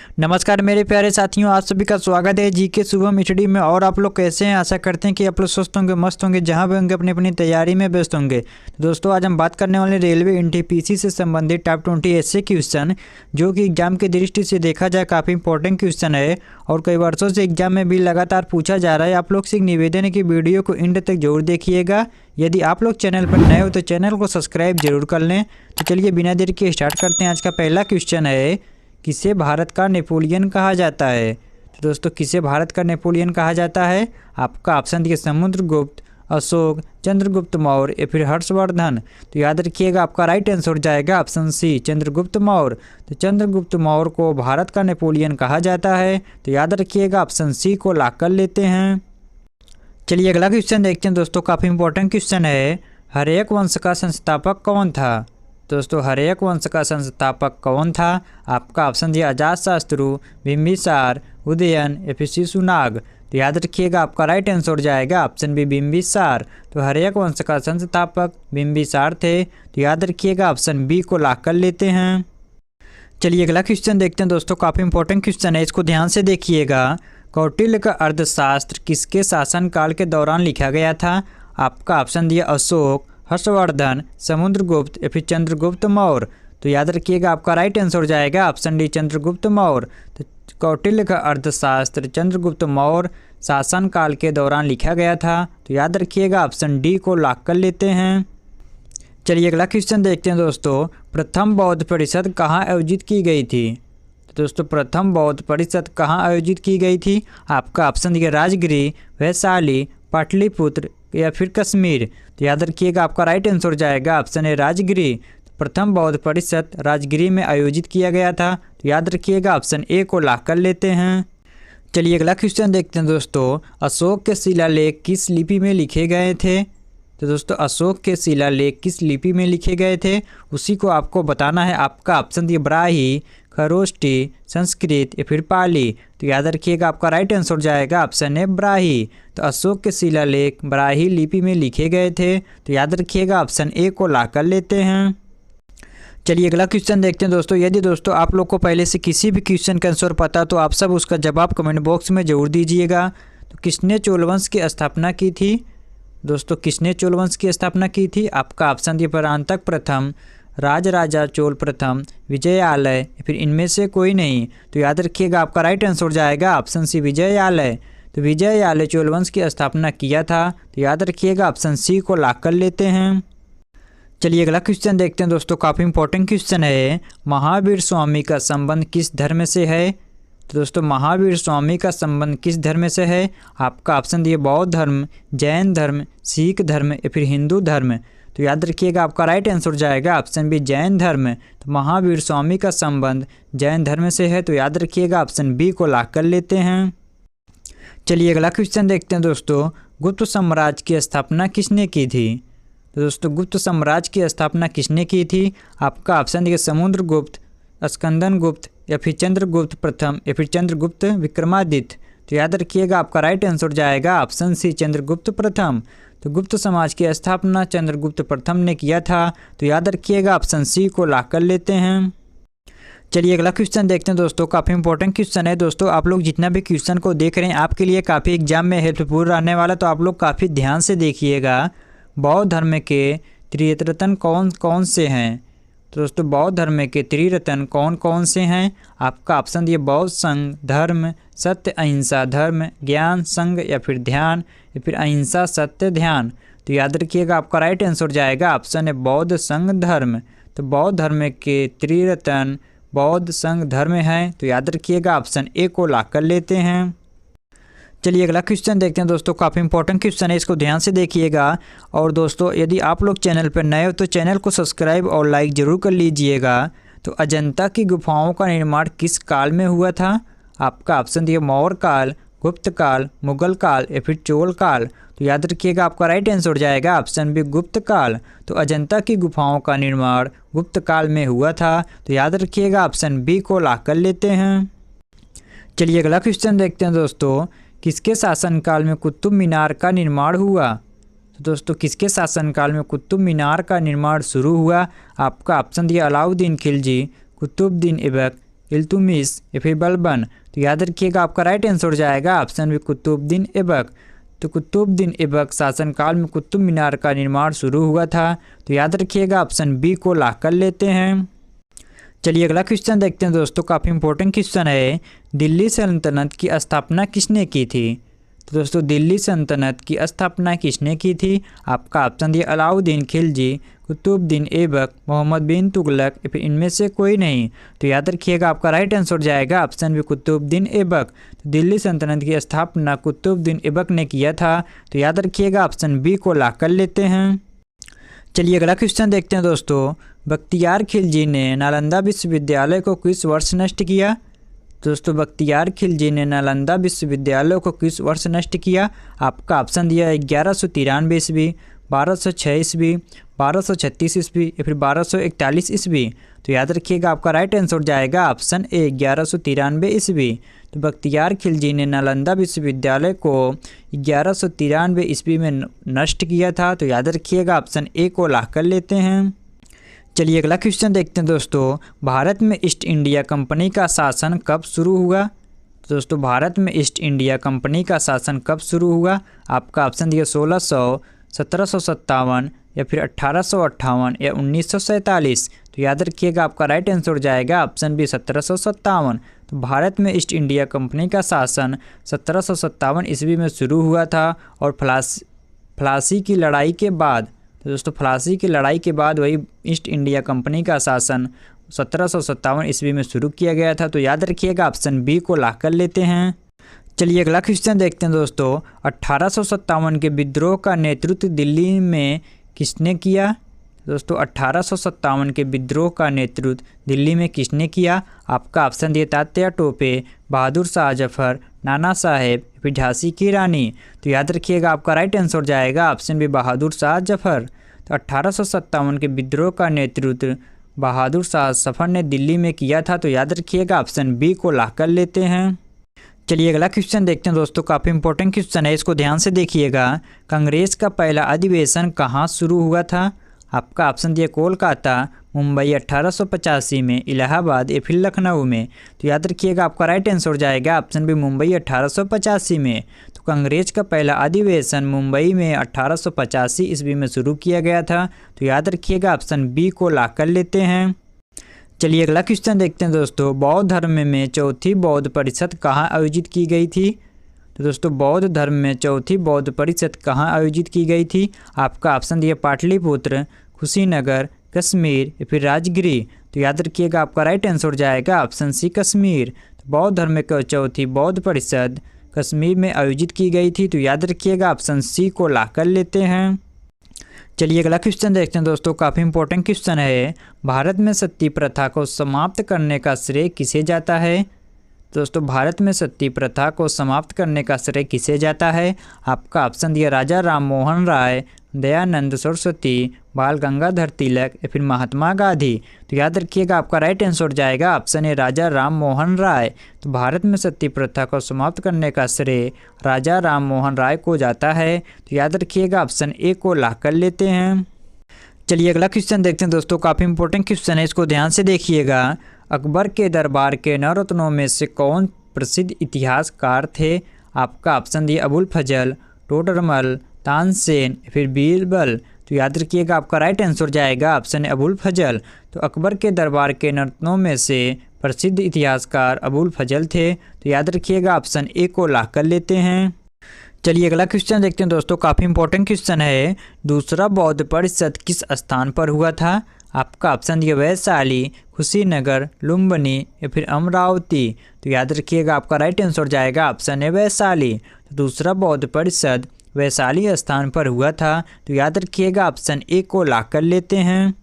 नमस्कार मेरे प्यारे साथियों, आप सभी का स्वागत है जीके शुभम स्टडी में। और आप लोग कैसे हैं? आशा करते हैं कि आप लोग स्वस्थ होंगे, मस्त होंगे, जहां भी होंगे अपनी अपनी तैयारी में व्यस्त होंगे। तो दोस्तों आज हम बात करने वाले रेलवे एनटीपीसी से संबंधित टॉप 20 ऐसे क्वेश्चन जो कि एग्जाम की दृष्टि से देखा जाए काफ़ी इंपॉर्टेंट क्वेश्चन है और कई वर्षों से एग्जाम में भी लगातार पूछा जा रहा है। आप लोग से एक निवेदन है कि वीडियो को एंड तक जरूर देखिएगा। यदि आप लोग चैनल पर नए हो तो चैनल को सब्सक्राइब जरूर कर लें। तो चलिए बिना देर के स्टार्ट करते हैं। आज का पहला क्वेश्चन है, किसे भारत का नेपोलियन कहा जाता है? तो दोस्तों किसे भारत का नेपोलियन कहा जाता है? आपका ऑप्शन दिए समुद्रगुप्त, अशोक, चंद्रगुप्त मौर्य या फिर हर्षवर्धन। तो याद रखिएगा आपका राइट आंसर हो जाएगा ऑप्शन सी, चंद्रगुप्त मौर्य। तो चंद्रगुप्त मौर्य को भारत का नेपोलियन कहा जाता है। तो याद रखिएगा ऑप्शन सी को लॉक कर लेते हैं। चलिए अगला क्वेश्चन देखते हैं दोस्तों, काफ़ी इंपॉर्टेंट क्वेश्चन है। हर्यक वंश का संस्थापक कौन था? दोस्तों हर्यक वंश का संस्थापक कौन था? आपका ऑप्शन दिया अजातशत्रु, बिंबिसार, उदयन या फिर शिशुनाग। तो याद रखिएगा आपका राइट आंसर हो जाएगा ऑप्शन बी, बिंबिसार। तो हर्यक वंश का संस्थापक बिंबिसार थे। तो याद रखिएगा ऑप्शन बी को लॉक कर लेते हैं। चलिए अगला क्वेश्चन देखते हैं दोस्तों, काफ़ी इंपॉर्टेंट क्वेश्चन है, इसको ध्यान से देखिएगा। कौटिल्य का अर्थशास्त्र किसके शासनकाल के दौरान लिखा गया था? आपका ऑप्शन दिया अशोक, हर्षवर्धन, समुद्रगुप्त या फिर चंद्रगुप्त मौर्य। तो याद रखिएगा आपका राइट आंसर हो जाएगा ऑप्शन डी, चंद्रगुप्त मौर्य। तो कौटिल्य का अर्थशास्त्र चंद्रगुप्त मौर्य शासनकाल के दौरान लिखा गया था। तो याद रखिएगा ऑप्शन डी को लॉक कर लेते हैं। चलिए अगला क्वेश्चन देखते हैं दोस्तों, प्रथम बौद्ध परिषद कहाँ आयोजित की गई थी? तो दोस्तों प्रथम बौद्ध परिषद कहाँ आयोजित की गई थी? आपका ऑप्शन दिया राजगिरी, वैशाली, पाटलिपुत्र या फिर कश्मीर। तो याद रखिएगा आपका राइट आंसर हो जाएगा ऑप्शन है राजगिरी। प्रथम बौद्ध परिषद राजगिरी में आयोजित किया गया था। तो याद रखिएगा ऑप्शन ए को लॉक कर लेते हैं। चलिए अगला क्वेश्चन देखते हैं दोस्तों, अशोक के शिलालेख किस लिपि में लिखे गए थे? तो दोस्तों अशोक के शिलालेख किस लिपि में लिखे गए थे उसी को आपको बताना है। आपका ऑप्शन दिया ब्राही, खरोष्टी, संस्कृत या फिर पाली। तो याद रखिएगा आपका राइट आंसर हो जाएगा ऑप्शन है ब्राही। तो अशोक के शिलालेख ब्राही लिपि में लिखे गए थे। तो याद रखिएगा ऑप्शन ए को लॉक कर लेते हैं। चलिए अगला क्वेश्चन देखते हैं दोस्तों, यदि दोस्तों आप लोग को पहले से किसी भी क्वेश्चन का आंसर पता तो आप सब उसका जवाब कमेंट बॉक्स में जरूर दीजिएगा। तो किसने चोल वंश की स्थापना की थी? दोस्तों किसने चोल वंश की स्थापना की थी? आपका ऑप्शन दिया परांतक प्रथम, राजराजा चोल प्रथम, विजयालय या फिर इनमें से कोई नहीं। तो याद रखिएगा आपका राइट आंसर हो जाएगा ऑप्शन सी, विजयालय। तो विजयालय चोल वंश की स्थापना किया था। तो याद रखिएगा ऑप्शन सी को लॉक कर लेते हैं। चलिए अगला क्वेश्चन देखते हैं दोस्तों, काफ़ी इंपॉर्टेंट क्वेश्चन है। महावीर स्वामी का संबंध किस धर्म से है? तो दोस्तों महावीर स्वामी का संबंध किस धर्म से है? आपका ऑप्शन दिए बौद्ध धर्म, जैन धर्म, सिख धर्म या फिर हिंदू धर्म। तो याद रखिएगा आपका राइट आंसर हो जाएगा ऑप्शन बी, जैन धर्म। तो महावीर स्वामी का संबंध जैन धर्म से है। तो याद रखिएगा ऑप्शन बी को लॉक कर लेते हैं। चलिए अगला क्वेश्चन देखते हैं दोस्तों, गुप्त साम्राज्य की स्थापना किसने की थी? तो दोस्तों गुप्त साम्राज्य की स्थापना किसने की थी? आपका ऑप्शन दिए समुद्रगुप्त, स्कंदन गुप्त या फिर चंद्रगुप्त प्रथम या फिर चंद्रगुप्त विक्रमादित्य। तो याद रखिएगा आपका राइट आंसर जाएगा ऑप्शन सी, चंद्रगुप्त प्रथम। तो गुप्त समाज की स्थापना चंद्रगुप्त प्रथम ने किया था। तो याद रखिएगा ऑप्शन सी को लॉक कर लेते हैं। चलिए अगला क्वेश्चन देखते हैं दोस्तों, काफ़ी इंपॉर्टेंट क्वेश्चन है दोस्तों। आप लोग जितना भी क्वेश्चन को देख रहे हैं आपके लिए काफ़ी एग्जाम में हेल्पफुल रहने वाला, तो आप लोग काफ़ी ध्यान से देखिएगा। बौद्ध धर्म के त्रिरत्न कौन कौन से हैं? तो दोस्तों बौद्ध धर्म के त्रिरत्न कौन कौन से हैं? आपका ऑप्शन दिए बौद्ध संघ, धर्म, सत्य, अहिंसा, धर्म, ज्ञान, संघ या फिर ध्यान या फिर अहिंसा, सत्य, ध्यान। तो याद रखिएगा आपका राइट आंसर जाएगा ऑप्शन है बौद्ध संघ, धर्म। तो बौद्ध धर्म के त्रिरत्न बौद्ध संघ, धर्म हैं। तो याद रखिएगा ऑप्शन ए को लॉक कर लेते हैं। चलिए अगला क्वेश्चन देखते हैं दोस्तों, काफ़ी इंपॉर्टेंट क्वेश्चन है, इसको ध्यान से देखिएगा। और दोस्तों यदि आप लोग चैनल पर नए हो तो चैनल को सब्सक्राइब और लाइक ज़रूर कर लीजिएगा। तो अजंता की गुफाओं का निर्माण किस काल में हुआ था? आपका ऑप्शन दिया मौर्य काल, गुप्त काल, मुगल काल या फिर चोल काल। तो याद रखिएगा आपका राइट आंसर हो जाएगा ऑप्शन बी, गुप्त काल। तो अजंता की गुफाओं का निर्माण गुप्त काल में हुआ था। तो याद रखिएगा ऑप्शन बी को लॉक कर लेते हैं। चलिए अगला क्वेश्चन देखते हैं दोस्तों, किसके शासनकाल में कुतुब मीनार का निर्माण हुआ? तो दोस्तों किसके शासनकाल में कुतुब मीनार का निर्माण शुरू हुआ? आपका ऑप्शन दिया अलाउद्दीन खिलजी, कुतुबुद्दीन ऐबक, इल्तुतमिश या फिर बलबन। तो याद रखिएगा आपका राइट आंसर हो जाएगा ऑप्शन बी कुतुबुद्दीन ऐबक। तो कुतुबुद्दीन ऐबक शासनकाल में कुतुब मीनार का निर्माण शुरू हुआ था। तो याद रखिएगा ऑप्शन बी को लॉक कर लेते हैं। चलिए अगला क्वेश्चन देखते हैं दोस्तों, काफ़ी इंपॉर्टेंट क्वेश्चन है। दिल्ली सल्तनत की स्थापना किसने की थी? तो दोस्तों दिल्ली सल्तनत की स्थापना किसने की थी? आपका ऑप्शन दिया अलाउद्दीन खिलजी, कुतुबुद्दीन ऐबक, मोहम्मद बिन तुगलक या फिर इनमें से कोई नहीं। तो याद रखिएगा आपका राइट आंसर जाएगा ऑप्शन बी कुतुबुद्दीन ऐबक। तो दिल्ली सल्तनत की स्थापना कुतुबुद्दीन ऐबक ने किया था। तो याद रखिएगा ऑप्शन बी को लॉक कर लेते हैं। चलिए अगला क्वेश्चन देखते हैं दोस्तों, बख्तियार खिलजी ने नालंदा विश्वविद्यालय को किस वर्ष नष्ट किया? दोस्तों बख्तियार खिलजी ने नालंदा विश्वविद्यालय को किस वर्ष नष्ट किया? आपका ऑप्शन दिया 1193 ईस्वी, 1206 ईस्वी, 1236 ईस्वी या फिर 1241 ईस्वी। तो याद रखिएगा आपका राइट आंसर जाएगा ऑप्शन ए 1193 ईस्वी। तो बख्तियार खिलजी ने नालंदा विश्वविद्यालय को 1193 ईस्वी में नष्ट किया था। तो याद रखिएगा ऑप्शन ए को लॉक कर लेते हैं। चलिए अगला क्वेश्चन देखते हैं दोस्तों, भारत में ईस्ट इंडिया कंपनी का शासन कब शुरू हुआ? तो दोस्तों भारत में ईस्ट इंडिया कंपनी का शासन कब शुरू हुआ? आपका ऑप्शन दिया 1600, 1757 या फिर 1858 या 1947। तो याद रखिएगा आपका राइट आंसर हो जाएगा ऑप्शन बी 1757। तो भारत में ईस्ट इंडिया कंपनी का शासन 1757 ईस्वी में शुरू हुआ था और प्लासी की लड़ाई के बाद, तो दोस्तों प्लासी की लड़ाई के बाद वही ईस्ट इंडिया कंपनी का शासन 1757 ईस्वी में शुरू किया गया था। तो याद रखिएगा ऑप्शन बी को लॉक कर लेते हैं। चलिए अगला क्वेश्चन देखते हैं दोस्तों, 1857 के विद्रोह का नेतृत्व दिल्ली में किसने किया? दोस्तों 1857 के विद्रोह का नेतृत्व दिल्ली में किसने किया? आपका ऑप्शन दिया तात्या टोपे, बहादुर शाह जफर, नाना साहेब फिर झांसी की रानी। तो याद रखिएगा आपका राइट आंसर जाएगा ऑप्शन बी बहादुर शाह जफर। तो 1857 के विद्रोह का नेतृत्व बहादुर शाह जफर ने दिल्ली में किया था। तो याद रखिएगा ऑप्शन बी को लॉक कर लेते हैं। चलिए अगला क्वेश्चन देखते हैं दोस्तों, काफ़ी इंपॉर्टेंट क्वेश्चन है, इसको ध्यान से देखिएगा। कांग्रेस का पहला अधिवेशन कहाँ शुरू हुआ था? आपका ऑप्शन दिया कोलकाता, मुंबई 1885 में, इलाहाबाद या फिर लखनऊ में। तो याद रखिएगा आपका राइट आंसर जाएगा ऑप्शन बी मुंबई 1885 में। तो कांग्रेस का पहला अधिवेशन मुंबई में 1885 ईस्वी में शुरू किया गया था। तो याद रखिएगा ऑप्शन बी को लॉक कर लेते हैं। चलिए अगला क्वेश्चन देखते हैं दोस्तों, बौद्ध धर्म में चौथी बौद्ध परिषद कहाँ आयोजित की गई थी? तो दोस्तों बौद्ध धर्म में चौथी बौद्ध परिषद कहाँ आयोजित की गई थी? आपका ऑप्शन दिया पाटलिपुत्र, कुशीनगर, कश्मीर या फिर राजगिरी। तो याद रखिएगा आपका राइट आंसर जाएगा ऑप्शन सी कश्मीर। तो बौद्ध धर्म की चौथी बौद्ध परिषद कश्मीर में आयोजित की गई थी। तो याद रखिएगा ऑप्शन सी को लॉक कर लेते हैं। चलिए अगला क्वेश्चन देखते हैं दोस्तों, काफ़ी इंपॉर्टेंट क्वेश्चन है। भारत में सती प्रथा को समाप्त करने का श्रेय किसे जाता है? दोस्तों भारत में सती प्रथा को समाप्त करने का श्रेय किसे जाता है? आपका ऑप्शन दिया राजा राम मोहन राय, दयानंद सरस्वती, बाल गंगाधर तिलक या फिर महात्मा गांधी। तो याद रखिएगा आपका राइट आंसर जाएगा ऑप्शन है राजा राम मोहन राय। तो भारत में सती प्रथा को समाप्त करने का श्रेय राजा राम मोहन राय को जाता है। तो याद रखिएगा ऑप्शन ए को लॉक कर लेते हैं। चलिए अगला क्वेश्चन देखते हैं दोस्तों, काफ़ी इंपॉर्टेंट क्वेश्चन है, इसको ध्यान से देखिएगा। अकबर के दरबार के नवरत्नों में से कौन प्रसिद्ध इतिहासकार थे? आपका ऑप्शन दिया अबुल फजल, टोडरमल, तानसेन फिर बीरबल। तो याद रखिएगा आपका राइट आंसर जाएगा ऑप्शन है अबुल फजल। तो अकबर के दरबार के नवरत्नों में से प्रसिद्ध इतिहासकार अबुल फजल थे। तो याद रखिएगा ऑप्शन ए को लॉक कर लेते हैं। चलिए अगला क्वेश्चन देखते हैं दोस्तों, काफ़ी इंपॉर्टेंट क्वेश्चन है। दूसरा बौद्ध परिषद किस स्थान पर हुआ था? आपका ऑप्शन दिया वैशाली, कुशीनगर, लुम्बिनी या फिर अमरावती। तो याद रखिएगा आपका राइट आंसर जाएगा ऑप्शन है वैशाली। तो दूसरा बौद्ध परिषद वैशाली स्थान पर हुआ था। तो याद रखिएगा ऑप्शन ए को लॉक कर लेते हैं।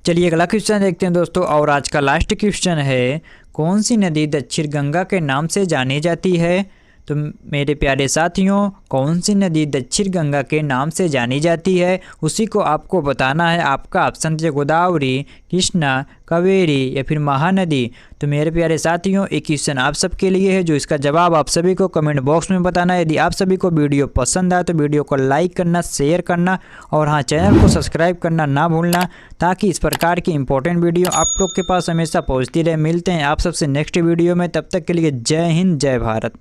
चलिए अगला क्वेश्चन देखते हैं दोस्तों, और आज का लास्ट क्वेश्चन है। कौन सी नदी दक्षिण गंगा के नाम से जानी जाती है? तो मेरे प्यारे साथियों, कौन सी नदी दक्षिण गंगा के नाम से जानी जाती है, उसी को आपको बताना है। आपका ऑप्शन थे गोदावरी, कृष्णा, कावेरी या फिर महानदी। तो मेरे प्यारे साथियों, एक क्वेश्चन आप सबके लिए है, जो इसका जवाब आप सभी को कमेंट बॉक्स में बताना है। यदि आप सभी को वीडियो पसंद आए तो वीडियो को लाइक करना, शेयर करना और हाँ, चैनल को सब्सक्राइब करना ना भूलना, ताकि इस प्रकार की इंपॉर्टेंट वीडियो आप लोग के पास हमेशा पहुँचती रहे। मिलते हैं आप सबसे नेक्स्ट वीडियो में, तब तक के लिए जय हिंद, जय भारत।